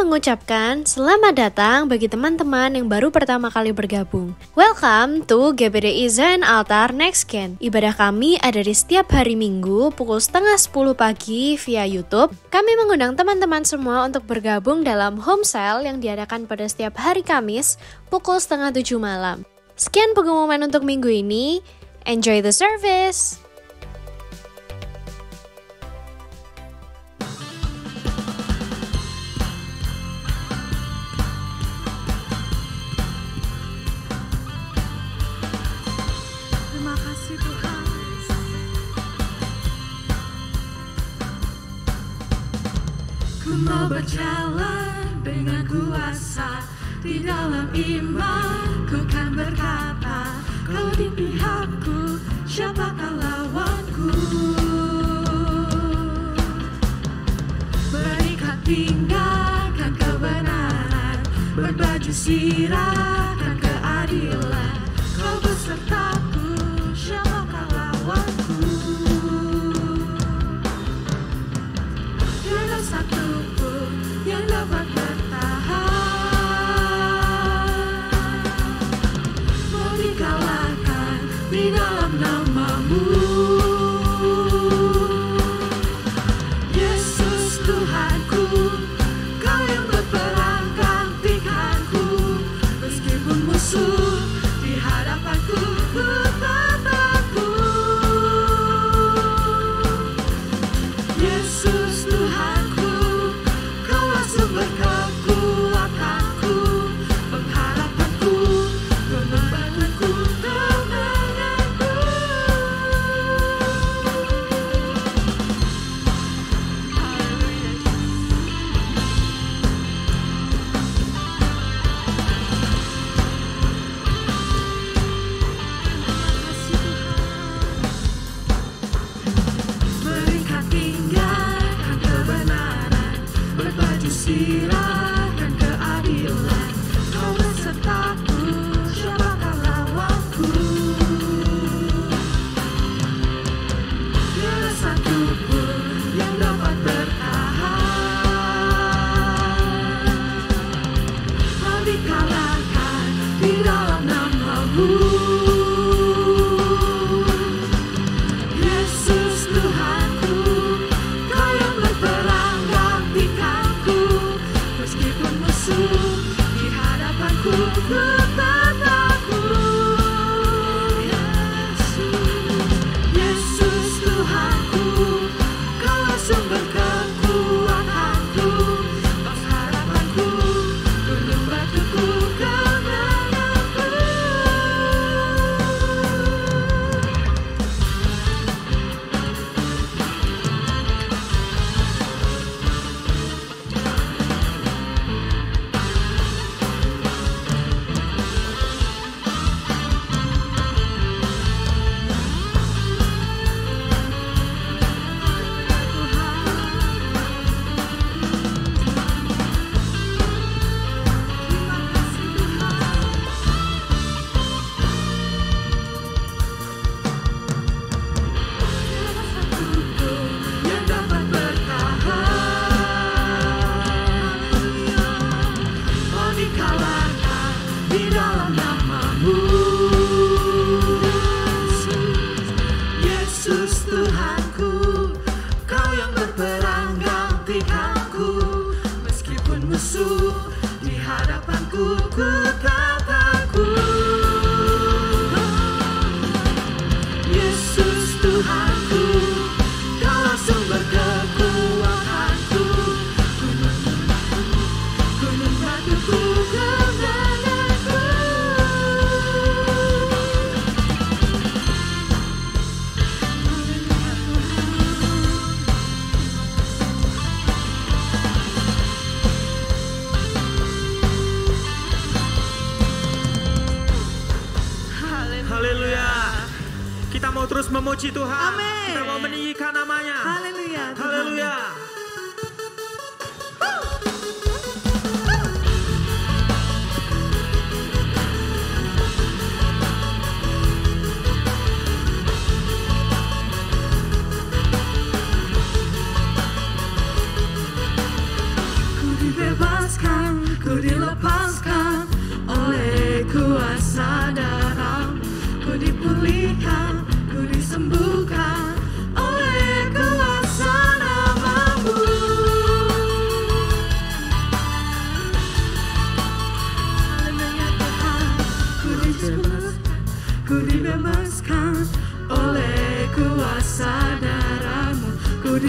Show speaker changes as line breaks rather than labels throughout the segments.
mengucapkan selamat datang bagi teman-teman yang baru pertama kali bergabung. Welcome to GBDI Zion Altar Next Gen. Ibadah kami ada di setiap hari Minggu pukul 9:30 pagi via YouTube. Kami mengundang teman-teman semua untuk bergabung dalam home sale yang diadakan pada setiap hari Kamis pukul 6:30 malam. Sekian pengumuman untuk minggu ini. Enjoy the service!
Ku mau berjalan dengan kuasa di dalam iman. Ku kan berkata, kau di pihakku, siapakah lawanku? Berikat tinggalkan kebenaran, berbaju sirahkan keadilan. Kau besertaku, siapakah lawanku? Tiada satu pun yang dapat bertahan, mau dikalahkan di dalam namamu. Yesus Tuhanku, kau yang berperang gantikanku. Meskipun musuh di hadapanku, ku tak takut. Yesus Tuhanku, Kaulah sumber kekuatanku, pengharapanku, pembantuku, kemenanganku. Berikat tinggalkan kebenaran, berbaju sirahkan keadilan. Kau besertaku, siapakah lawanku? Tiada satu pun yang dapat bertahan, mau dikalahkan di dalam namamu. Yesus Tuhanku, kau yang berperang gantikanku. Meskipun musuh di hadapanku, ku tak takut. Yesus Tuhanku, Kaulah sumber kekuatanku, pengharapanku, gunung batuku, kemenanganku. Terima kasih Tuhan. Tiada satu pun yang dapat bertahan, mau dikalahkan di dalam namamu. Yesus Tuhanku, kau yang berperang gantikanku. Meskipun musuh di hadapanku, ku tak takut. Yesus Tuhanku, Kaulah sumber kekuatanku, gunung batuku, kemenanganku.
Haleluya. Kita mau terus memuji Tuhan.
Amin.
Kita mau meninggikan namanya.
Haleluya. Tuhan.
Haleluya.
Ku dibebaskan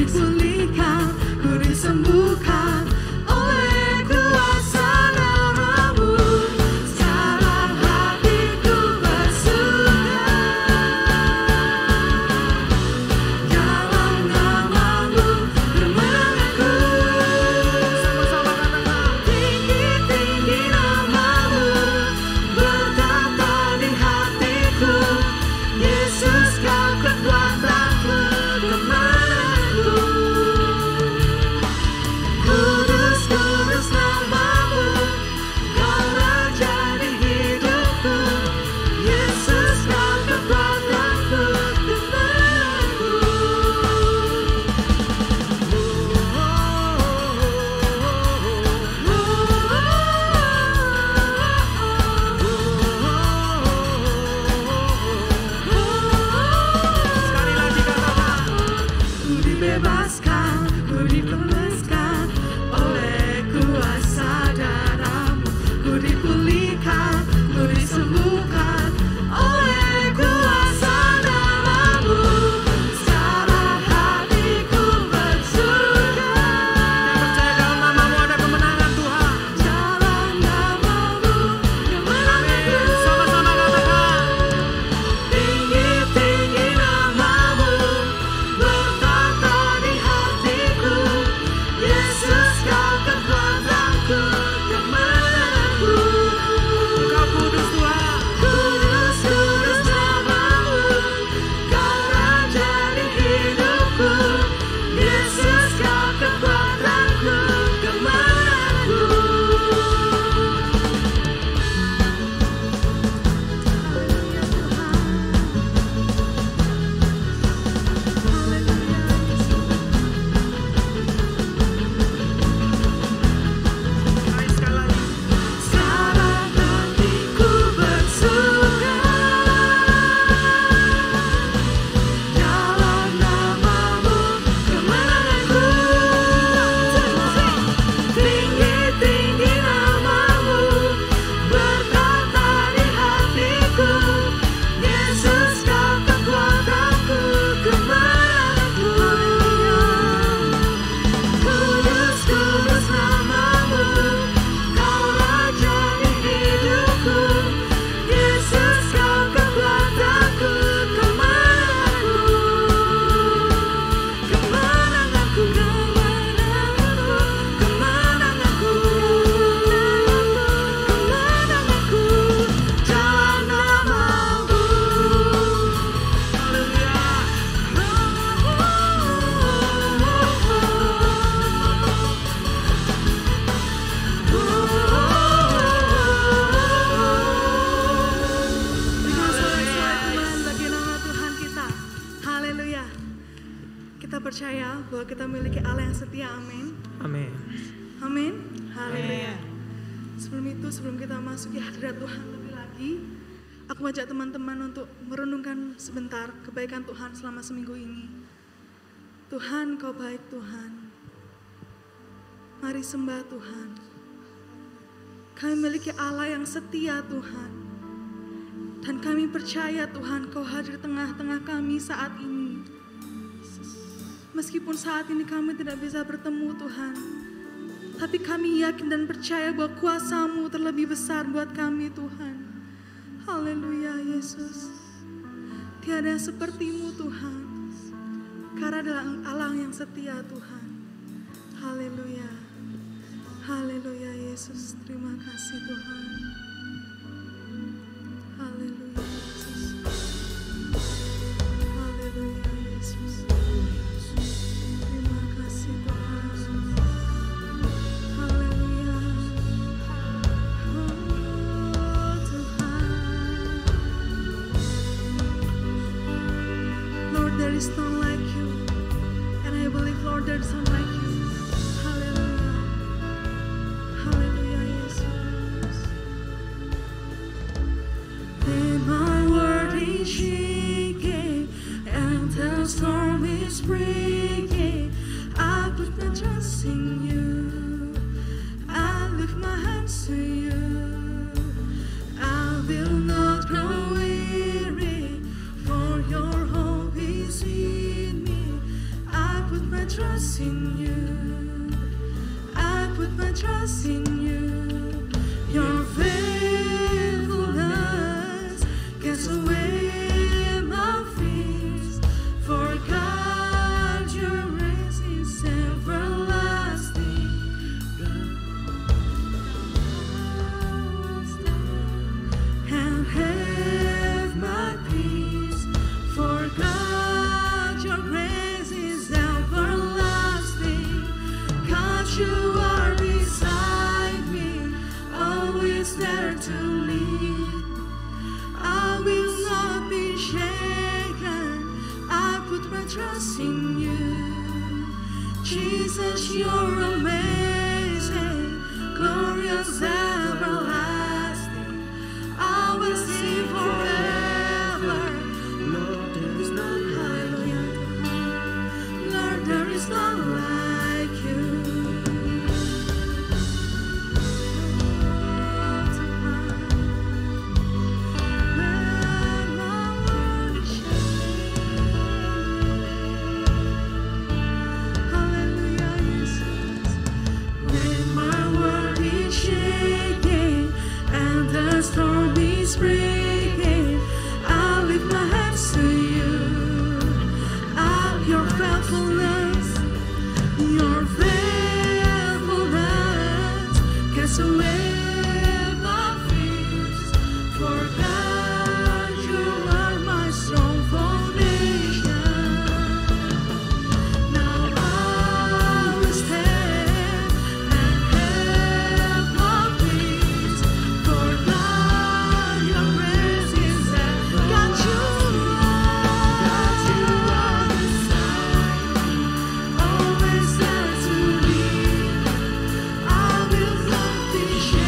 dipulihkan, ku disembuhkan oleh kuasa namamu. Sekarang hatiku bersuka dalam namamu, kemenanganku.
Sama-sama katakan.
Tinggi-tinggi namamu, bertata di hatiku. Yesus, kau kekuatanku, kemenanganku. Kudus, kudus namamu, kau raja di hidupku. Yesus, kau kekuatanku, kemenanganku.
Sekali lagi katakan.
Ku dibebaskan, ku dibebaskan oleh kuasa darahmu. Ku dipulihkan, ku disembuhkan oleh kuasa namamu. Sekarang hatiku bersuka
Percaya dalam namamu ada kemenangan Tuhan.
dalam namamu, kemenanganku.
Sama-sama katakan.
Tinggi-tinggi namamu, bertata di hatiku. Yesus, kau kekuatanku, kemenanganku.
Engkau kudus Tuhan.
Kudus, kudus namamu, kau raja di hidupku. Yesus, kau kekuatanku, kemenanganku. Haleluya Tuhan. Haleluya Yesus.
Mari sekali lagi.
Sekarang hatiku bersuka dalam namamu, kemenanganku. Tinggi-tinggi namamu, bertata di hatiku. Yesus, kau kekuatanku, kemenanganku. Kudus, kudus namamu, kau raja di hidupku. Yesus, kau kekuatanku, kemenanganku. Kemenanganku, kemenanganku, kemenanganku, kemenanganku, dalam namamu. Dengan sorak-sorai Tuhan bagi nama Tuhan kita. Haleluya. Kita percaya bahwa kita memiliki Allah yang setia. Amin.
Amin.
Amin. Haleluya. Sebelum itu, sebelum kita masuki hadirat Tuhan lebih lagi, aku ajak teman-teman untuk merenungkan sebentar kebaikan Tuhan selama seminggu ini. Tuhan, kau baik Tuhan. Mari sembah Tuhan. Kami memiliki Allah yang setia Tuhan. Dan kami percaya Tuhan, kau hadir tengah-tengah kami saat ini. Meskipun saat ini kami tidak bisa bertemu Tuhan, tapi kami yakin dan percaya bahwa kuasa-Mu terlebih besar buat kami Tuhan. Haleluya Yesus. Tiada yang seperti-Mu Tuhan, karena adalah Allah yang setia Tuhan. Haleluya. Haleluya Yesus. Terima kasih Tuhan. Haleluya Yesus. Haleluya Yesus. Terima kasih Tuhan. Haleluya. Oh Tuhan. Lord, there is none like you. And I believe, Lord, there is none like you. Haleluya. Haleluya Yesus. When my world is shaking and the storm is breaking, I put my trust in you. I lift my hands to you. I will not grow weary, for your hope is in me. I put my trust trust in you. Your faithfulness casts away my fears. For God, your grace is everlasting. And have my peace. For God, your grace is everlasting. God, you are beside me, always there to lead. I will not be shaken. I put my trust in you. Jesus, you're amazing, glorious, everlasting. I will sing forever. Lord, there is none like you. Lord, there is none like you. When my world is shaking, hallelujah, Jesus. When my world is shaking and the storm is breaking, I lift my hands to you. Your faithfulness, casts away my fears. For God, you are my strong foundation. Now I will stand and have my peace. For God, your grace is there. God, you are beside me, always there to lead. I will not be shaken.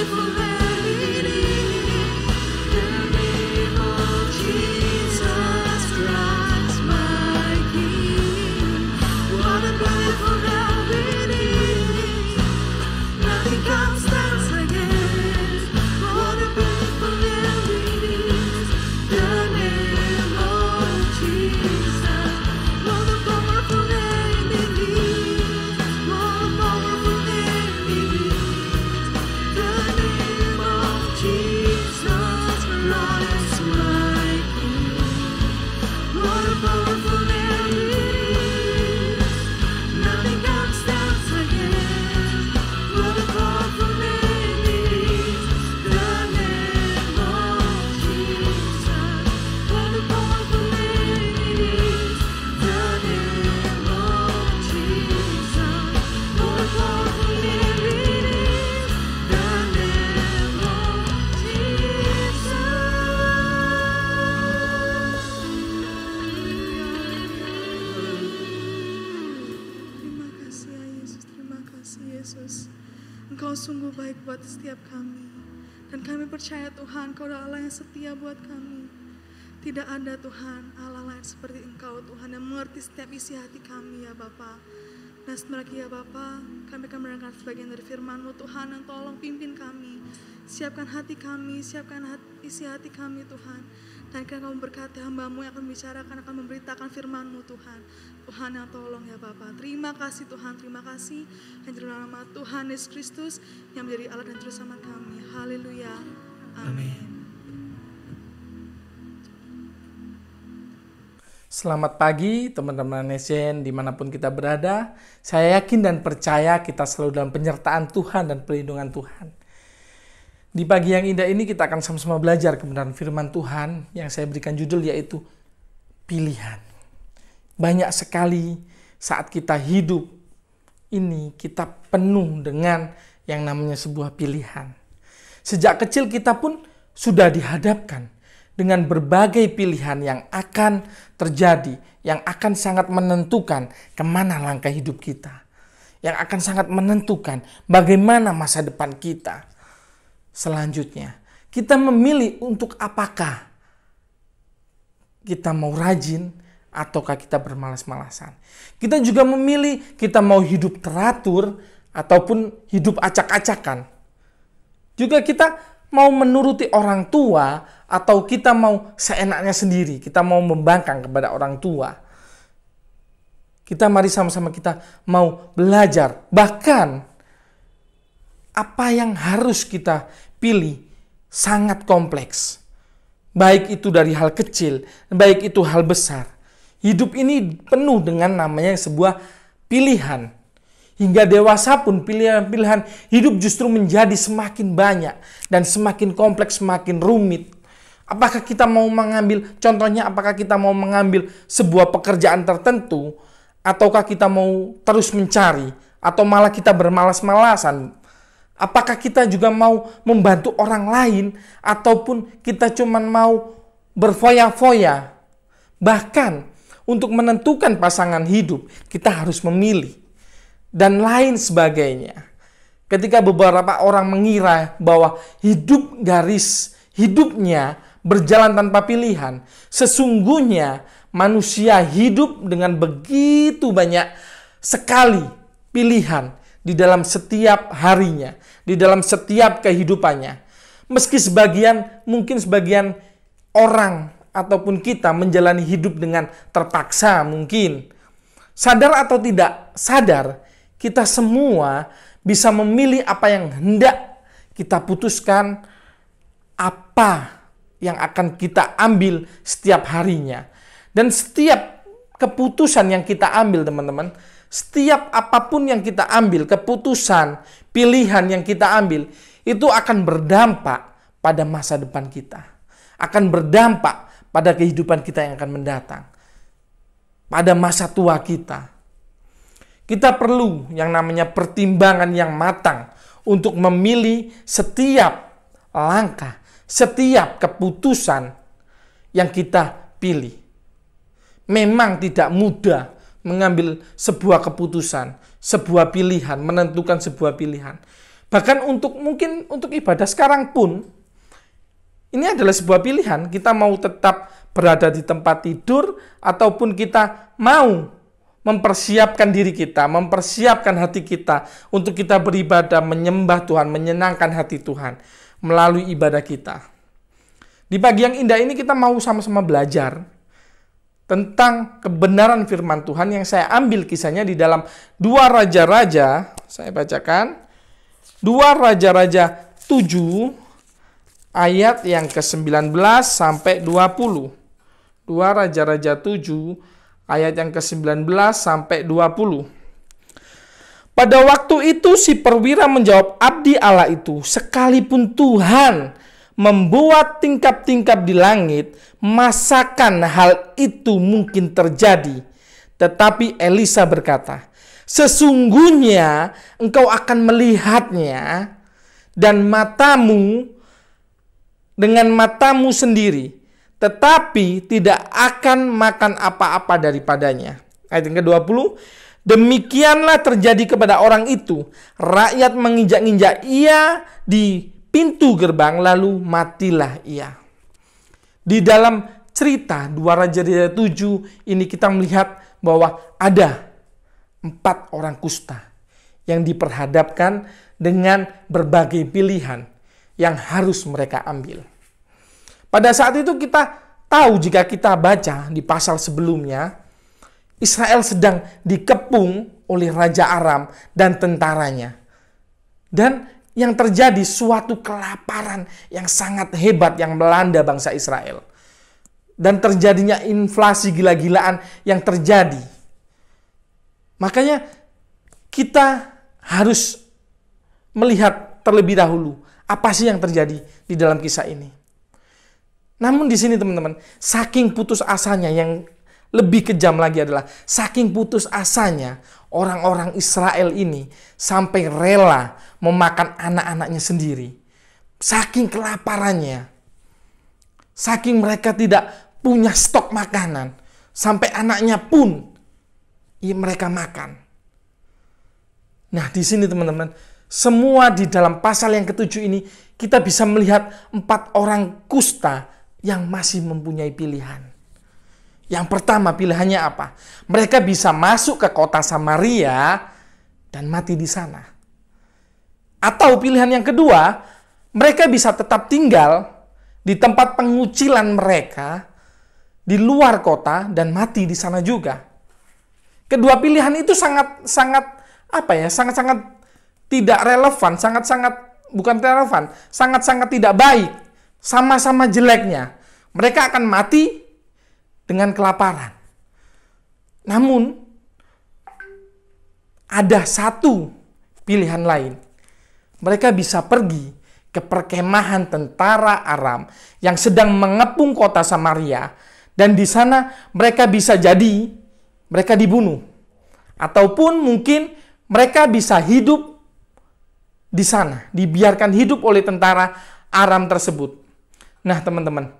beautiful name it is. The name of Jesus Christ, my King. What a beautiful name it is. Nothing comes stands against. What a beautiful name it is. The name of Jesus. What a powerful name it is. What a powerful name it is. The name of Jesus Christ, my King. What a powerful name it is. Nothing can stand against. What a powerful name it is. The name of Jesus. What a powerful name it is. The name of Jesus. What a powerful name it is. The name of Jesus. Terima kasih Yesus. Engkau sungguh baik buat setiap kami. Dan kami percaya Tuhan, Kau adalah Allah yang setia buat kami. Tidak ada Tuhan Allah lain seperti Engkau Tuhan yang mengerti setiap isi hati kami ya Bapa. Dan sebentar lagi ya Bapa, kami akan mendengarkan sebagian dari firman-Mu Tuhan, yang tolong pimpin kami. Siapkan hati kami, siapkan isi hati kami Tuhan. Dan kiranya Kau memberkati hamba-Mu yang akan membicarakan, akan memberitakan firman-Mu Tuhan. Tuhan yang tolong ya Bapa. Terima kasih Tuhan, terima kasih. Yang dalam nama Tuhan Yesus Kristus yang menjadi Allah dan Juru Selamat kami. Haleluya. Amin.
Selamat pagi teman-teman Nation dimanapun kita berada. Saya yakin dan percaya kita selalu dalam penyertaan Tuhan dan perlindungan Tuhan. Di pagi yang indah ini kita akan sama-sama belajar kebenaran firman Tuhan yang saya berikan judul yaitu pilihan. Banyak sekali saat kita hidup ini kita penuh dengan yang namanya sebuah pilihan. Sejak kecil kita pun sudah dihadapkan dengan berbagai pilihan yang akan terjadi, yang akan sangat menentukan kemana langkah hidup kita, yang akan sangat menentukan bagaimana masa depan kita. Selanjutnya, kita memilih untuk apakah kita mau rajin ataukah kita bermalas-malasan. Kita juga memilih kita mau hidup teratur ataupun hidup acak-acakan. Juga kita mau menuruti orang tua atau kita mau seenaknya sendiri. Kita mau membangkang kepada orang tua. Kita mari sama-sama kita mau belajar. Bahkan apa yang harus kita pilih sangat kompleks. Baik itu dari hal kecil, baik itu hal besar. Hidup ini penuh dengan namanya sebuah pilihan. Hingga dewasa pun pilihan-pilihan hidup justru menjadi semakin banyak dan semakin kompleks, semakin rumit. Apakah kita mau mengambil, contohnya apakah kita mau mengambil sebuah pekerjaan tertentu, ataukah kita mau terus mencari, atau malah kita bermalas-malasan. Apakah kita juga mau membantu orang lain, ataupun kita cuma mau berfoya-foya. Bahkan untuk menentukan pasangan hidup, kita harus memilih. Dan lain sebagainya. Ketika beberapa orang mengira bahwa garis hidupnya berjalan tanpa pilihan, sesungguhnya manusia hidup dengan begitu banyak sekali pilihan di dalam setiap harinya, di dalam setiap kehidupannya. Meski mungkin sebagian orang ataupun kita menjalani hidup dengan terpaksa mungkin. Sadar atau tidak sadar, kita semua bisa memilih apa yang hendak kita putuskan, apa yang akan kita ambil setiap harinya. Dan setiap keputusan yang kita ambil teman-teman, setiap apapun yang kita ambil, keputusan, pilihan yang kita ambil, itu akan berdampak pada masa depan kita. Akan berdampak pada kehidupan kita yang akan mendatang. Pada masa tua kita. Kita perlu yang namanya pertimbangan yang matang untuk memilih setiap langkah, setiap keputusan yang kita pilih. Memang tidak mudah mengambil sebuah keputusan, sebuah pilihan, menentukan sebuah pilihan. Bahkan mungkin untuk ibadah sekarang pun, ini adalah sebuah pilihan. Kita mau tetap berada di tempat tidur, ataupun kita mau mempersiapkan diri kita, mempersiapkan hati kita untuk kita beribadah, menyembah Tuhan, menyenangkan hati Tuhan melalui ibadah kita. Di pagi yang indah ini kita mau sama-sama belajar tentang kebenaran firman Tuhan yang saya ambil kisahnya di dalam 2 Raja-Raja. Saya bacakan 2 Raja-Raja 7 ayat yang ke-19 sampai 20. 2 Raja-Raja 7 ayat yang ke-19 sampai 20. Pada waktu itu si perwira menjawab abdi Allah itu, sekalipun Tuhan membuat tingkap-tingkap di langit, masakan hal itu mungkin terjadi? Tetapi Elisa berkata, sesungguhnya engkau akan melihatnya dan dengan matamu sendiri, tetapi tidak akan makan apa-apa daripadanya. Ayat yang ke-20, demikianlah terjadi kepada orang itu. Rakyat menginjak-injak ia di pintu gerbang, lalu matilah ia. Di dalam cerita 2 Raja-Raja 7 ini kita melihat bahwa ada 4 orang kusta yang diperhadapkan dengan berbagai pilihan yang harus mereka ambil. Pada saat itu kita tahu, jika kita baca di pasal sebelumnya, Israel sedang dikepung oleh Raja Aram dan tentaranya. Dan yang terjadi suatu kelaparan yang sangat hebat yang melanda bangsa Israel. Dan terjadinya inflasi gila-gilaan yang terjadi. Makanya kita harus melihat terlebih dahulu apa sih yang terjadi di dalam kisah ini. Namun di sini teman-teman, saking putus asanya, yang lebih kejam lagi adalah saking putus asanya orang-orang Israel ini sampai rela memakan anak-anaknya sendiri. Saking kelaparannya, saking mereka tidak punya stok makanan, sampai anaknya pun mereka makan. Nah, di sini teman-teman, semua di dalam pasal yang ke-7 ini kita bisa melihat 4 orang kusta yang masih mempunyai pilihan. Yang pertama, pilihannya apa? Mereka bisa masuk ke kota Samaria dan mati di sana. Atau pilihan yang kedua, mereka bisa tetap tinggal di tempat pengucilan mereka di luar kota dan mati di sana juga. Kedua pilihan itu sangat tidak relevan, sangat-sangat tidak baik, sama-sama jeleknya. Mereka akan mati dengan kelaparan. Namun ada satu pilihan lain. Mereka bisa pergi ke perkemahan tentara Aram yang sedang mengepung kota Samaria, dan di sana mereka bisa jadi mereka dibunuh, ataupun mungkin mereka bisa hidup di sana, dibiarkan hidup oleh tentara Aram tersebut. Nah, teman-teman,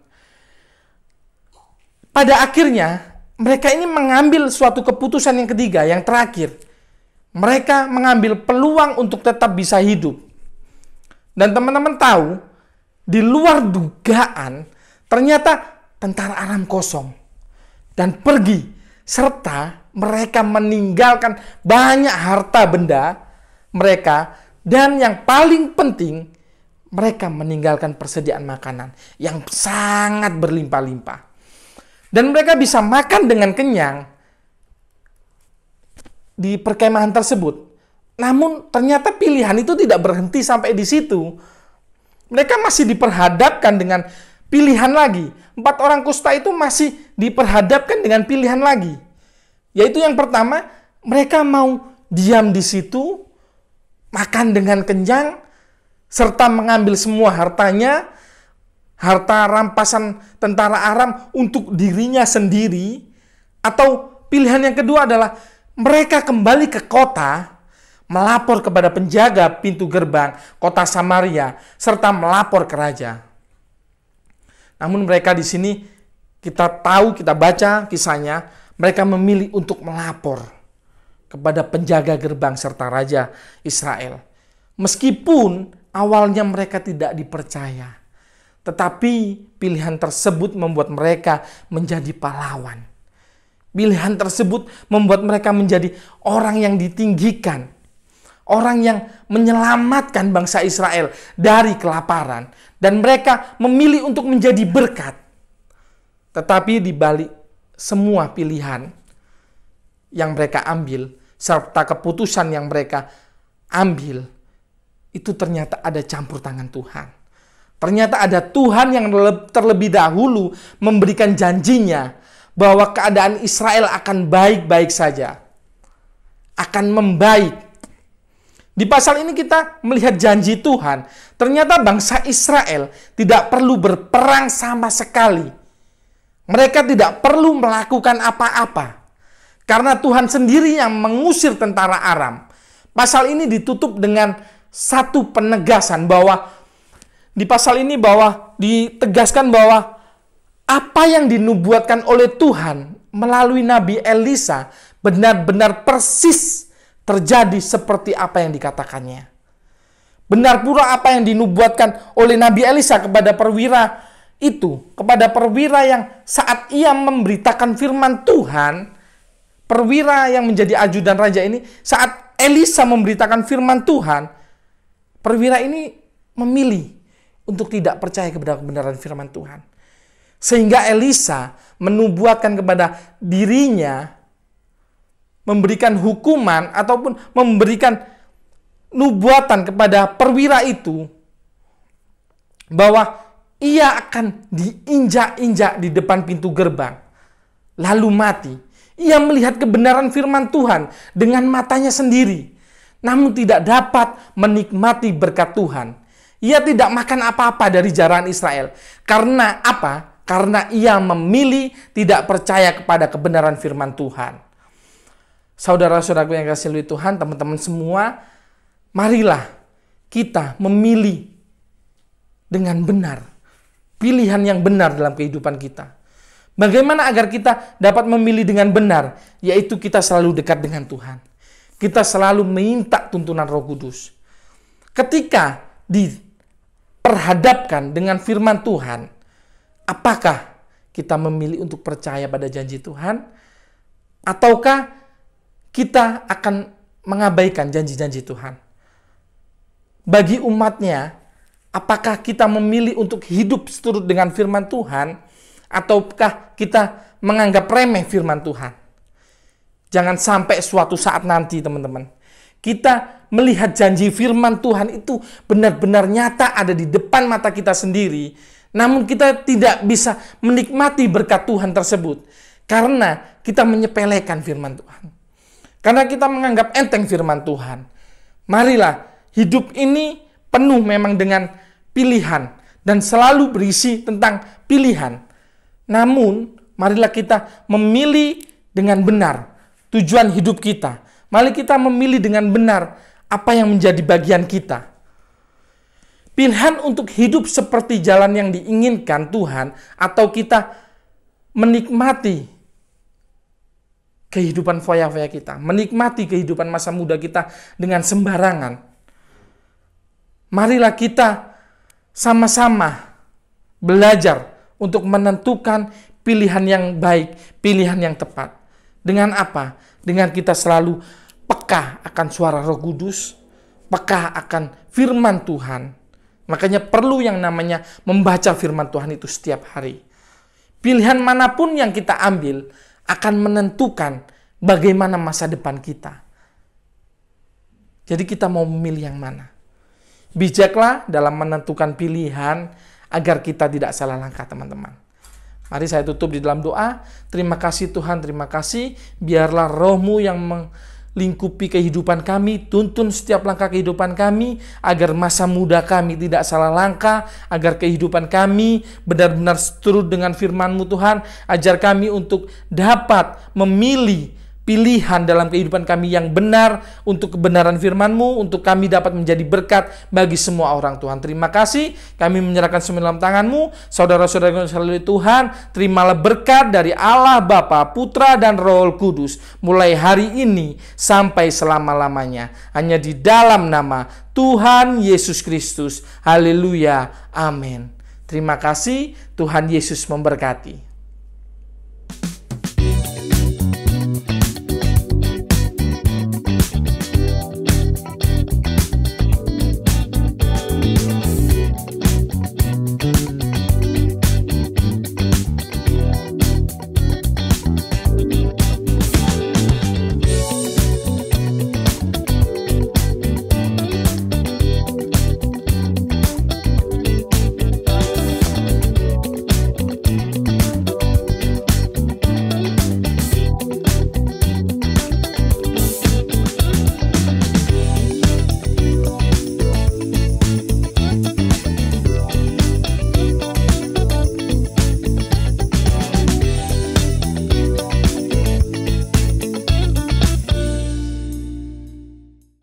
pada akhirnya mereka ini mengambil suatu keputusan yang ketiga, yang terakhir. Mereka mengambil peluang untuk tetap bisa hidup. Dan teman-teman tahu, di luar dugaan, ternyata tentara Aram kosong dan pergi, serta mereka meninggalkan banyak harta benda mereka, dan yang paling penting, mereka meninggalkan persediaan makanan yang sangat berlimpah-limpah. Dan mereka bisa makan dengan kenyang di perkemahan tersebut. Namun ternyata pilihan itu tidak berhenti sampai di situ. Mereka masih diperhadapkan dengan pilihan lagi. 4 orang kusta itu masih diperhadapkan dengan pilihan lagi. Yaitu yang pertama, mereka mau diam di situ, makan dengan kenyang, serta mengambil semua hartanya, harta rampasan tentara Aram untuk dirinya sendiri. Atau pilihan yang kedua adalah mereka kembali ke kota, melapor kepada penjaga pintu gerbang kota Samaria, serta melapor ke raja. Namun mereka di sini, kita tahu, kita baca kisahnya, mereka memilih untuk melapor kepada penjaga gerbang serta raja Israel. Meskipun awalnya mereka tidak dipercaya, tetapi pilihan tersebut membuat mereka menjadi pahlawan. Pilihan tersebut membuat mereka menjadi orang yang ditinggikan, orang yang menyelamatkan bangsa Israel dari kelaparan, dan mereka memilih untuk menjadi berkat. Tetapi di balik semua pilihan yang mereka ambil serta keputusan yang mereka ambil, itu ternyata ada campur tangan Tuhan. Ternyata ada Tuhan yang terlebih dahulu memberikan janjinya bahwa keadaan Israel akan baik-baik saja, akan membaik. Di pasal ini kita melihat janji Tuhan. Ternyata bangsa Israel tidak perlu berperang sama sekali. Mereka tidak perlu melakukan apa-apa, karena Tuhan sendiri yang mengusir tentara Aram. Pasal ini ditutup dengan satu penegasan bahwa di pasal ini ditegaskan bahwa apa yang dinubuatkan oleh Tuhan melalui Nabi Elisa benar-benar persis terjadi seperti apa yang dikatakannya. Benar pula apa yang dinubuatkan oleh Nabi Elisa kepada perwira itu, kepada perwira yang saat ia memberitakan firman Tuhan, perwira yang menjadi ajudan raja ini, saat Elisa memberitakan firman Tuhan, perwira ini memilih untuk tidak percaya kepada kebenaran firman Tuhan. Sehingga Elisa menubuatkan kepada dirinya, memberikan hukuman ataupun memberikan nubuatan kepada perwira itu bahwa ia akan diinjak-injak di depan pintu gerbang, lalu mati. Ia melihat kebenaran firman Tuhan dengan matanya sendiri, namun tidak dapat menikmati berkat Tuhan. Ia tidak makan apa-apa dari jarahan Israel. Karena apa? Karena ia memilih tidak percaya kepada kebenaran firman Tuhan. Saudara-saudaraku yang kasih oleh Tuhan, teman-teman semua, marilah kita memilih dengan benar. Pilihan yang benar dalam kehidupan kita. Bagaimana agar kita dapat memilih dengan benar? Yaitu kita selalu dekat dengan Tuhan. Kita selalu minta tuntunan Roh Kudus. Ketika diperhadapkan dengan firman Tuhan, apakah kita memilih untuk percaya pada janji Tuhan? Ataukah kita akan mengabaikan janji-janji Tuhan? Bagi umatnya, apakah kita memilih untuk hidup seturut dengan firman Tuhan, ataukah kita menganggap remeh firman Tuhan? Jangan sampai suatu saat nanti, teman-teman, kita melihat janji firman Tuhan itu benar-benar nyata ada di depan mata kita sendiri, namun kita tidak bisa menikmati berkat Tuhan tersebut karena kita menyepelekan firman Tuhan. Karena kita menganggap enteng firman Tuhan. Marilah hidup ini penuh memang dengan pilihan dan selalu berisi tentang pilihan. Namun, marilah kita memilih dengan benar tujuan hidup kita. Mari kita memilih dengan benar apa yang menjadi bagian kita. Pilihan untuk hidup seperti jalan yang diinginkan Tuhan, atau kita menikmati kehidupan foya-foya kita, menikmati kehidupan masa muda kita dengan sembarangan. Marilah kita sama-sama belajar untuk menentukan pilihan yang baik, pilihan yang tepat. Dengan apa? Dengan kita selalu peka akan suara Roh Kudus, peka akan firman Tuhan. Makanya perlu yang namanya membaca firman Tuhan itu setiap hari. Pilihan manapun yang kita ambil akan menentukan bagaimana masa depan kita. Jadi kita mau memilih yang mana? Bijaklah dalam menentukan pilihan agar kita tidak salah langkah, teman-teman. Mari saya tutup di dalam doa. Terima kasih Tuhan, terima kasih. Biarlah Roh-Mu yang melingkupi kehidupan kami, tuntun setiap langkah kehidupan kami, agar masa muda kami tidak salah langkah, agar kehidupan kami benar-benar seturut dengan firman-Mu Tuhan. Ajar kami untuk dapat memilih pilihan dalam kehidupan kami yang benar untuk kebenaran firman-Mu, untuk kami dapat menjadi berkat bagi semua orang Tuhan. Terima kasih, kami menyerahkan semua dalam tangan-Mu. Saudara-saudara selalu Tuhan, terimalah berkat dari Allah Bapa, Putra, dan Roh Kudus, mulai hari ini sampai selama-lamanya. Hanya di dalam nama Tuhan Yesus Kristus. Haleluya. Amin. Terima kasih, Tuhan Yesus memberkati.